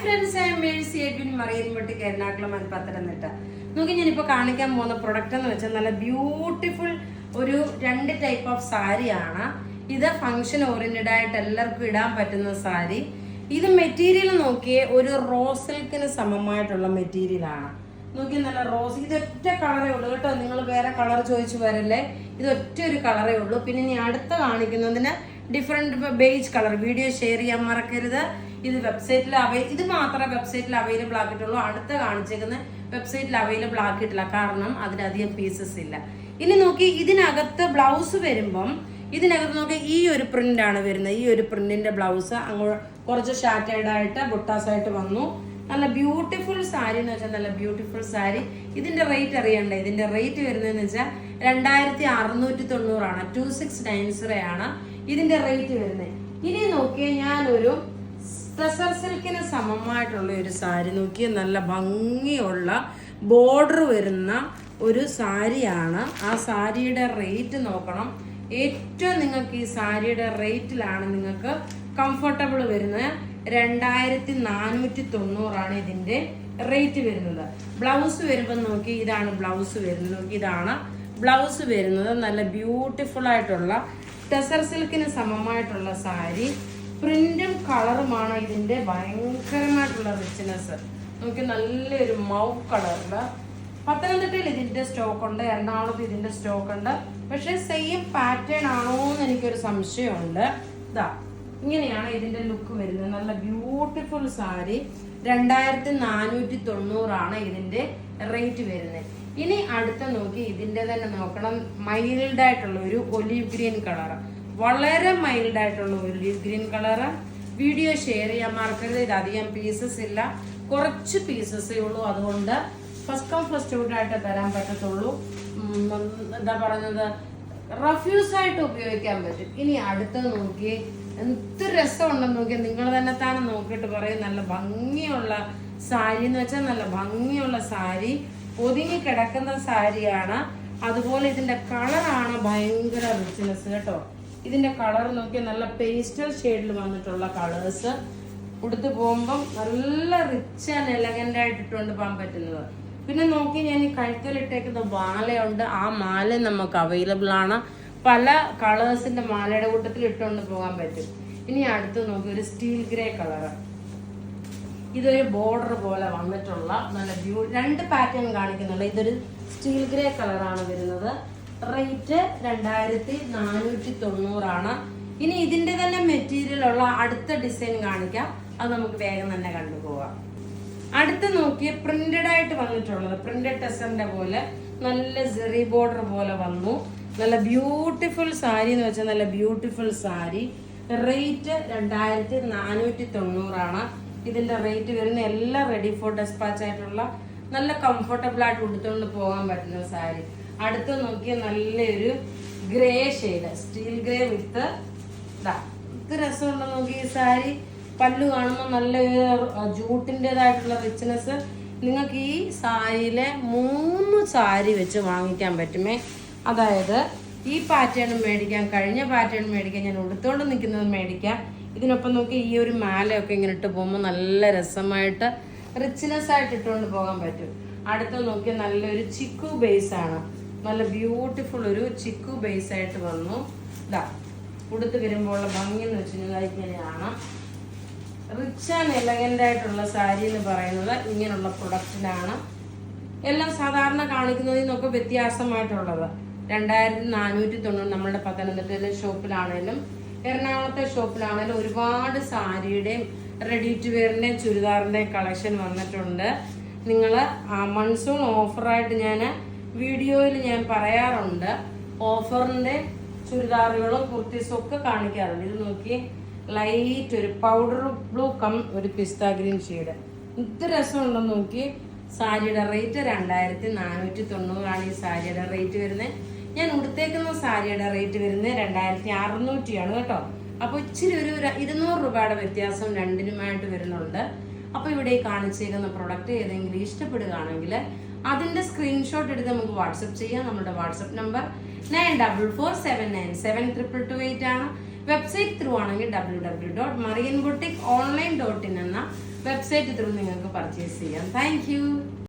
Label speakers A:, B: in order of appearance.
A: friends, I am Mercy Edwin Marine Boutique Ernakulam and Pathanamthitta. നോക്കി ഞാനിപ്പോൾ കാണിക്കാൻ പോകുന്ന പ്രൊഡക്റ്റ് എന്ന് വെച്ചാൽ നല്ല ബ്യൂട്ടിഫുൾ ഒരു രണ്ട് ടൈപ്പ് ഓഫ് സാരിയാണ്. ഇത് ഫംഗ്ഷൻ ഓറിയന്റഡ് ആയിട്ട് എല്ലാവർക്കും ഇടാൻ പറ്റുന്ന സാരി. ഇത് മെറ്റീരിയൽ നോക്കിയേ ഒരു റോസ് സിൽക്കിന് സമമായിട്ടുള്ള മെറ്റീരിയലാണ്. നോക്കി നല്ല റോസ്, ഇത് ഒറ്റ കളറേ ഉള്ളൂ കേട്ടോ. നിങ്ങൾ വേറെ കളർ ചോദിച്ചു വരല്ലേ, ഇത് ഒറ്റ ഒരു കളറേ ഉള്ളൂ. പിന്നെ ഇനി അടുത്ത കാണിക്കുന്നതിന് different beige colour. Video share ചെയ്യാൻ മറക്കരുത്. ഇത് വെബ്സൈറ്റിൽ ഇത് മാത്രമേ വെബ്സൈറ്റിൽ അവൈലബിൾ ആക്കിയിട്ടുള്ളൂ. അടുത്ത കാണിച്ചേക്കുന്ന വെബ്സൈറ്റിൽ അവൈലബിൾ ആക്കിയിട്ടില്ല, കാരണം അതിലധികം പീസസ് ഇല്ല. ഇനി നോക്കി ഇതിനകത്ത് ബ്ലൗസ് വരുമ്പം ഇതിനകത്ത് നോക്കി ഈ ഒരു പ്രിന്റ് ആണ് വരുന്നത്. ഈ ഒരു പ്രിന്റിന്റെ ബ്ലൗസ് അങ്ങോട്ട് കുറച്ച് ഷാറ്റേഡ് ആയിട്ട് ബുട്ടാസായിട്ട് വന്നു. നല്ല ബ്യൂട്ടിഫുൾ സാരി എന്ന് വെച്ചാൽ നല്ല ബ്യൂട്ടിഫുൾ സാരി. ഇതിന്റെ റേറ്റ് അറിയണ്ടേ? ഇതിന്റെ റേറ്റ് വരുന്നതെന്ന് വെച്ചാൽ 2690 2690 ആണ് ഇതിന്റെ റേറ്റ് വരുന്നത്. ഇനി നോക്കിയാൽ ഞാനൊരു ടെസർ സിൽക്കിന് സമമായിട്ടുള്ള ഒരു സാരി നോക്കിയ നല്ല ഭംഗിയുള്ള ബോർഡർ വരുന്ന ഒരു സാരിയാണ്. ആ സാരിയുടെ റേറ്റ് നോക്കണം. ഏറ്റവും നിങ്ങൾക്ക് ഈ സാരിയുടെ റേറ്റിലാണ് നിങ്ങൾക്ക് കംഫർട്ടബിൾ വരുന്നത്. 2490 ഇതിന്റെ റേറ്റ് വരുന്നത്. ബ്ലൗസ് വരുമ്പോൾ നോക്കി ഇതാണ് ബ്ലൗസ് വരുന്നത്. നോക്കി ഇതാണ് ബ്ലൗസ് വരുന്നത്. നല്ല ബ്യൂട്ടിഫുൾ ആയിട്ടുള്ള ടെസർ സിൽക്കിന് സമമായിട്ടുള്ള സാരി. പ്രിന്റും കളറുമാണ് ഇതിന്റെ ഭയങ്കരമായിട്ടുള്ള റിച്ച്നെസ്. നോക്കി നല്ലൊരു മൗ കളറില്. പത്തനംതിട്ടയിൽ ഇതിന്റെ സ്റ്റോക്ക് ഉണ്ട്, എറണാകുളത്ത് ഇതിന്റെ സ്റ്റോക്ക് ഉണ്ട്. പക്ഷെ സെയിം പാറ്റേൺ ആണോ എന്ന് എനിക്കൊരു സംശയമുണ്ട്. ഇതാ ഇങ്ങനെയാണ് ഇതിന്റെ ലുക്ക് വരുന്നത്. നല്ല ബ്യൂട്ടിഫുൾ സാരി. 2490 ഇതിന്റെ റേറ്റ് വരുന്നത്. ഇനി അടുത്ത നോക്കി ഇതിന്റെ തന്നെ നോക്കണം. മൈൽഡ് ആയിട്ടുള്ള ഒരു ഒലീവ് ഗ്രീൻ കളർ, വളരെ മൈൽഡ് ആയിട്ടുള്ള olive green colour. Video share ചെയ്യാൻ മറക്കരുത്. ഇത് അധികം പീസസ് ഇല്ല, കുറച്ച് പീസസേ ഉള്ളൂ. അതുകൊണ്ട് ഫസ്റ്റ് കം ഫസ്റ്റ് ഔട്ട് ആയിട്ട് തരാൻ പറ്റത്തുള്ളൂ. എന്താ പറയുന്നത്, റഫ്യൂസ് ആയിട്ട് ഉപയോഗിക്കാൻ പറ്റും. ഇനി അടുത്തത് നോക്കി എന്ത് രസമുണ്ടെന്ന് നോക്കിയാൽ നിങ്ങൾ തന്നെ നോക്കിയിട്ട് പറയും. നല്ല ഭംഗിയുള്ള സാരി എന്ന് വെച്ചാൽ നല്ല ഭംഗിയുള്ള സാരി, ഒതുങ്ങി കിടക്കുന്ന സാരിയാണ്. അതുപോലെ ഇതിന്റെ കളറാണ് ഭയങ്കര റിച്ച്നെസ് കേട്ടോ. ഇതിന്റെ കളർ നോക്കിയാൽ നല്ല പേസ്റ്റൽ ഷെയ്ഡിൽ വന്നിട്ടുള്ള കളേഴ്സ്. ഉടുത്ത് പോകുമ്പം നല്ല റിച്ച് ആൻഡ് എലഗന്റ് ആയിട്ട് ഇട്ടുകൊണ്ട് പോകാൻ പറ്റുന്നത്. പിന്നെ നോക്കി ഞാൻ ഈ കഴുത്തിലിട്ടേക്കുന്ന മാലയുണ്ട്. ആ മാല നമുക്ക് അവൈലബിൾ ആണ്. പല കളേഴ്സിന്റെ മാലയുടെ കൂട്ടത്തിൽ ഇട്ടുകൊണ്ട് പോകാൻ പറ്റും. ഇനി അടുത്ത് നോക്കി ഒരു സ്റ്റീൽ ഗ്രേ കളറ്. ഇതൊരു ബോർഡർ പോലെ വന്നിട്ടുള്ള നല്ല രണ്ട് പാറ്റേൺ കാണിക്കുന്നുണ്ട്. ഇതൊരു സ്റ്റീൽ ഗ്രേ കളറാണ് വരുന്നത്. റേറ്റ് 2490. ഇനി ഇതിന്റെ തന്നെ മെറ്റീരിയൽ ഉള്ള അടുത്ത ഡിസൈൻ കാണിക്കാം. അത് നമുക്ക് വേഗം തന്നെ കണ്ടുപോകാം. അടുത്ത് നോക്കിയ പ്രിന്റഡ് ആയിട്ട് വന്നിട്ടുള്ളത്, പ്രിന്റഡ് ടെസറിന്റെ പോലെ നല്ല സെറി ബോർഡർ പോലെ വന്നു. നല്ല ബ്യൂട്ടിഫുൾ സാരി എന്ന് വെച്ചാൽ നല്ല ബ്യൂട്ടിഫുൾ സാരി. റേറ്റ് 2490 ഇതിന്റെ റേറ്റ് വരുന്ന. എല്ലാം റെഡി ഫോർ ഡെസ്പാച്ച് ആയിട്ടുള്ള നല്ല കംഫർട്ടബിൾ ആയിട്ട് ഉടുത്തുകൊണ്ട് പോകാൻ പറ്റുന്ന സാരി. അടുത്ത് നോക്കിയ നല്ലൊരു ഗ്രേ ഷെയ്ഡ്, സ്റ്റീൽ ഗ്രേ വിത്ത് ഇത് രസമുണ്ടോ നോക്കി ഈ സാരി. പല്ലു കാണുമ്പോൾ നല്ല ജൂട്ടിൻ്റെതായിട്ടുള്ള റിച്ച്നെസ്. നിങ്ങൾക്ക് ഈ സാരിയിലെ 3 സാരി വെച്ച് വാങ്ങിക്കാൻ പറ്റുമേ. അതായത് ഈ പാറ്റേൺ മേടിക്കാം, കഴിഞ്ഞ പാറ്റേൺ മേടിക്കാം, ഞാൻ ഉടുത്തോണ്ട് നിൽക്കുന്നത് മേടിക്കാം. ഇതിനൊപ്പം നോക്കി ഈ ഒരു മാലയൊക്കെ ഇങ്ങനെ ഇട്ട് പോകുമ്പോൾ നല്ല രസമായിട്ട് റിച്ച്നെസ് ആയിട്ട് ഇട്ടുകൊണ്ട് പോകാൻ പറ്റും. അടുത്ത നോക്കി നല്ലൊരു ചിക്കു ബേസ് ആണ്. നല്ല ബ്യൂട്ടിഫുൾ ഒരു ചിക്കു ബേസ് ആയിട്ട് വന്നു. ഇതാ ഉടുത്ത് വരുമ്പോൾ ഉള്ള ഭംഗി എന്ന് വെച്ചിട്ടുണ്ടെങ്കിൽ ഇങ്ങനെയാണ്. റിച്ച് ആൻഡ് എലഗന്റ് ആയിട്ടുള്ള സാരി എന്ന് പറയുന്നത് ഇങ്ങനെയുള്ള പ്രൊഡക്റ്റിനാണ്. എല്ലാം സാധാരണ കാണിക്കുന്നതിൽ നിന്നൊക്കെ വ്യത്യാസമായിട്ടുള്ളത്. 2490 നമ്മളുടെ പത്തനംതിട്ടയിലെ ഷോപ്പിലാണേലും എറണാകുളത്തെ ഷോപ്പിലാണേലും ഒരുപാട് സാരിയുടെയും റെഡി ടു വെയറിന്റെയും ചുരിദാറിന്റെയും കളക്ഷൻ വന്നിട്ടുണ്ട്. നിങ്ങൾ മൺസൂൺ ഓഫറായിട്ട് ഞാൻ വീഡിയോയിൽ ഞാൻ പറയാറുണ്ട്. ഓഫറിന്റെ ചുരിദാറുകളും കുർത്തീസും ഒക്കെ കാണിക്കാറുണ്ട്. ഇത് നോക്കി ലൈറ്റ് ഒരു പൗഡർ ബ്ലൂ കം ഒരു പിസ്ത ഗ്രീൻ ഷെയ്ഡ്. ഇത് രസമുണ്ടെന്ന് നോക്കി. സാരിയുടെ റേറ്റ് 2490 ഈ സാരിയുടെ റേറ്റ് വരുന്നത്. ഞാൻ ഉടുത്തേക്കുന്ന സാരിയുടെ റേറ്റ് വരുന്നത് 2600 കേട്ടോ. അപ്പോൾ ഇച്ചിരി ഒരു 200 രൂപയുടെ വ്യത്യാസം രണ്ടിനുമായിട്ട് വരുന്നുണ്ട്. അപ്പോൾ ഇവിടെ കാണിച്ചേക്കുന്ന പ്രൊഡക്റ്റ് ഏതെങ്കിലും ഇഷ്ടപ്പെടുകയാണെങ്കിൽ അതിന്റെ സ്ക്രീൻഷോട്ട് എടുത്ത് നമുക്ക് വാട്സപ്പ് ചെയ്യാം. നമ്മുടെ വാട്സപ്പ് നമ്പർ 9447972228 ആണ്. വെബ്സൈറ്റ് ത്രൂ ആണെങ്കിൽ www.marianboutique.online.in എന്ന വെബ്സൈറ്റ് ത്രൂ നിങ്ങൾക്ക് പർച്ചേസ് ചെയ്യാം. താങ്ക്